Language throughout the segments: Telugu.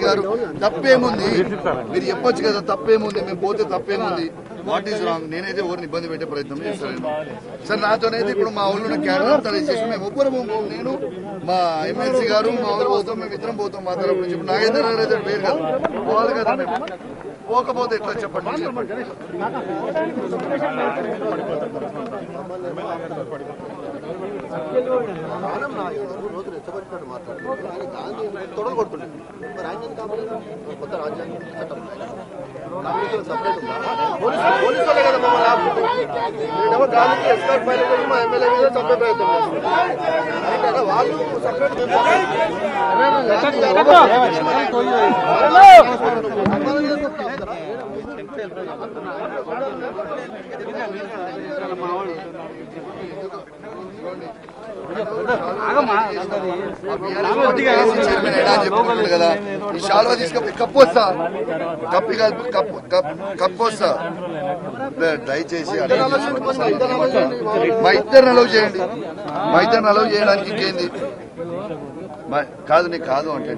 గారు తప్పేముంది మీరు చెప్పొచ్చు కదా, తప్పేముంది, మేము పోతే తప్పేముంది, వాట్ ఈస్ రాంగ్? నేనైతే ఎవరిని ఇబ్బంది పెట్టే ప్రయత్నం చేస్తాను సార్. నాతోనైతే ఇప్పుడు మా ఊళ్ళో క్యాడర్ అంతా రిజిస్ట్రేషన్ మేము ఒక్కరు, నేను మా ఎమ్మెల్సీ గారు మా ఊరు పోతాం, మేము ఇద్దరం పోతాం మా తరపు నుంచి. ఇప్పుడు నాగేంద్ర గారు అయితే వేరు కదా, పోవాలి కదా. మేము పోకపోతే ఎట్లా చెప్పండి? రోజు రెచ్చగొట్టినట్టు మాట్లాడుతున్నాడు. ఆయన గాంధీ తొడగొడుతుండే మరి ఆయన కొత్త రాజ్యాంగం చట్టం సపరేట్ ఉందా? పోలీసు వాళ్ళే కదా మమ్మల్ని గాంధీకి ఎస్కాట్ ఫైల్ మా ఎమ్మెల్యే మీద చంపే ప్రయత్నం చేస్తున్నారు. వాళ్ళు సపరేట్ కదా. ఈ శాల్వా తీసుకొని కప్పొస్తా, కప్పొస్తా. దయచేసి మా ఇద్దరిని అలౌ చేయండి, మా ఇద్దరిని అలౌ చేయడానికి ఇంకేంది కాదు. నీకు కాదు అంటే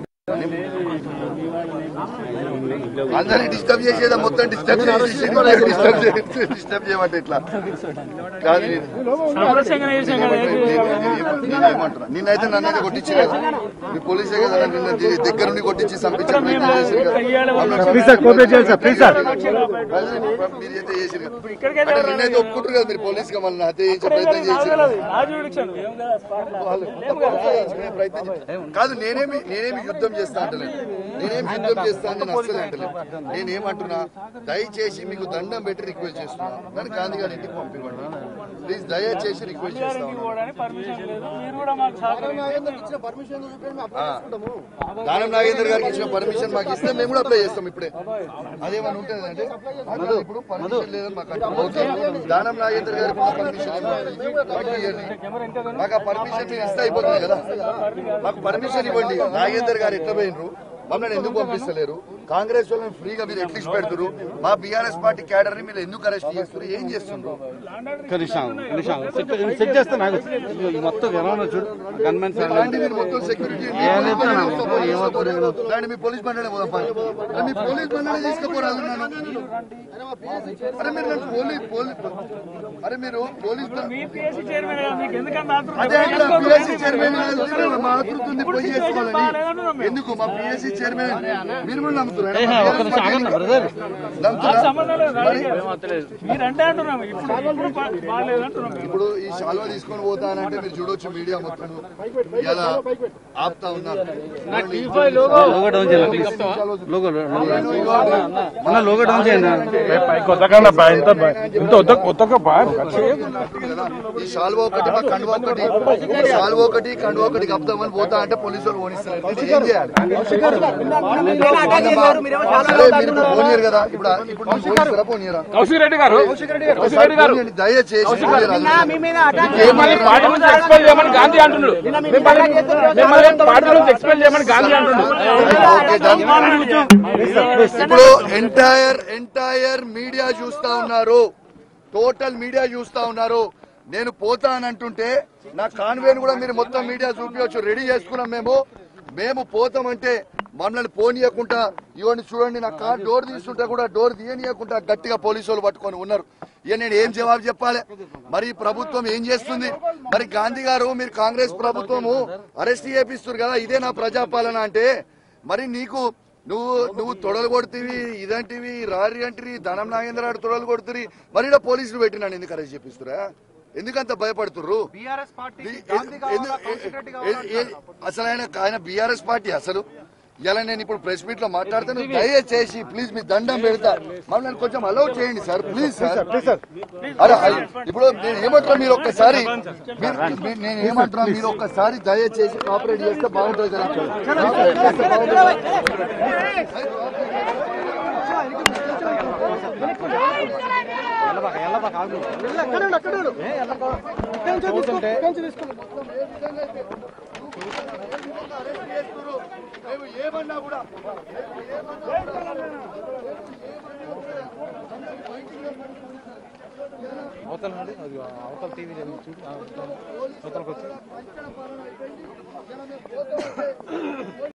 అందరినీ డిస్టర్బ్ చేసేదా? మొత్తం డిస్టర్బ్ చేయమంటే ఇట్లా కాదు. ఏమంటున్నా నిన్నైతే నన్నైతే కొట్టించి కదా, మీ పోలీసే కదా నిన్న దగ్గర నుండి కొట్టించి చంపించే ప్రయత్నం చేశారు కదా. మీరైతే చేసారు కదా, నిన్నైతే ఒప్పుకుంటారు కదా మీరు పోలీస్ గా మళ్ళీ హత్య చేయించే ప్రయత్నం చేశారు కాదు. నేనేమి యుద్ధం చేస్తా అంటలేదు, నేనేమి యుద్ధం చేస్తా అని నేను అస్సలు అంటలేదు. నేనేమంటున్నా, దయచేసి మీకు దండం పెట్టి రిక్వెస్ట్ చేస్తున్నా, నన్ను గాంధీ గారి ఇంటికి పంపివ్వండి ప్లీజ్, దయచేసి రిక్వెస్ట్ చేస్తాను. దానం నాగేందర్ గారికి ఇచ్చిన పర్మిషన్ మాకు ఇస్తే మేము కూడా అప్లై చేస్తాం ఇప్పుడే. అదేమన్నా ఉంటుందంటే ఇప్పుడు పర్మిషన్ లేదని మాకు ఓకే. దానం నాగేందర్ గారికి పర్మిషన్ మాకు ఆ పర్మిషన్ మీరు ఇస్తే అయిపోతుంది కదా. మాకు పర్మిషన్ ఇవ్వండి. నాగేందర్ గారు ఎట్లా పోయినరు, మమ్మల్ని ఎందుకు పంపిస్తలేరు? కాంగ్రెస్ వాళ్ళని ఫ్రీగా మీరు ఎట్లీస్ట్ పెడుతున్నారు, మా బీఆర్ఎస్ పార్టీ క్యాడర్ ని మీరు ఎందుకు అరెస్ట్ చేస్తున్నారు? ఏం చేస్తున్నారు? మీరు మొత్తం సెక్యూరిటీ మీ పోలీస్ బండి పోదాం, మీ పోలీస్ బండి తీసుకుపోరాదు. అరే మీరు అరే మీరు పోలీస్ మా ఆతృతుంది పోయి చేసుకోవాలని ఎందుకు? మా పిఎస్సీ చైర్మన్ మీరు కూడా నమ్ముతున్నారు. ఇప్పుడు ఈ శాల్వా తీసుకొని పోతానంటే మీరు చూడొచ్చు, మీడియా మొత్తం ఇలా ఆపుతా ఉన్నారు. ఈ శాల్వా ఒకటి మా కండువా ఒకటి, శాల్వా ఒకటి కండువా ఒకటి కప్తామని పోతా అంటే పోలీసు వాళ్ళు ఓనిస్తారు. ఏం చేయాలి? పోనీరు కదా. ఇప్పుడు పోనీరా? దయచేసి ఇప్పుడు ఎంటైర్ మీడియా చూస్తా ఉన్నారు, టోటల్ మీడియా చూస్తా ఉన్నారు. నేను పోతానంటుంటే నా కాన్వేని కూడా మీరు మొత్తం మీడియా చూపించవచ్చు. రెడీ చేసుకున్నాం మేము పోతామంటే మమ్మల్ని పోనీయకుండా ఇవన్నీ చూడండి. నా కార్ డోర్ తీస్తుంటే కూడా డోర్ తీయనీయకుండా గట్టిగా పోలీసు వాళ్ళు పట్టుకొని ఉన్నారు. ఇక నేను ఏం జవాబు చెప్పాలి? మరి ప్రభుత్వం ఏం చేస్తుంది? మరి గాంధీ గారు మీరు కాంగ్రెస్ ప్రభుత్వము అరెస్ట్ చేపిస్తున్నారు కదా, ఇదే నా ప్రజాపాలన అంటే మరి నీకు నువ్వు తొడలు కొడుతీవి, ఇదంటివి రారి అంటివి, ధనం నాగేంద్ర తొడలు కొడుతురి, మరి పోలీసులు పెట్టినాను ఎందుకు అరెస్ట్ చేపిస్తురా? ఎందుకంత భయపడుతుర్రు? అసలు ఆయన బీఆర్ఎస్ పార్టీ అసలు ఇలా నేను ఇప్పుడు ప్రెస్ మీట్ లో మాట్లాడతాను. దయచేసి ప్లీజ్ మీ దండం పెడతా, మమ్మల్ని కొంచెం అలౌ చేయండి సార్, ప్లీజ్ సార్. అరే ఇప్పుడు నేను ఏమంటున్నా, మీరు ఒక్కసారి నేను ఏమంటున్నా, మీరు ఒక్కసారి దయచేసి కోఆపరేట్ చేస్తే బాగుంటుంది కదా. ఏమన్నా కూడా అవతల నుండి అవతల టీవీ చూడు అవతలకి వచ్చి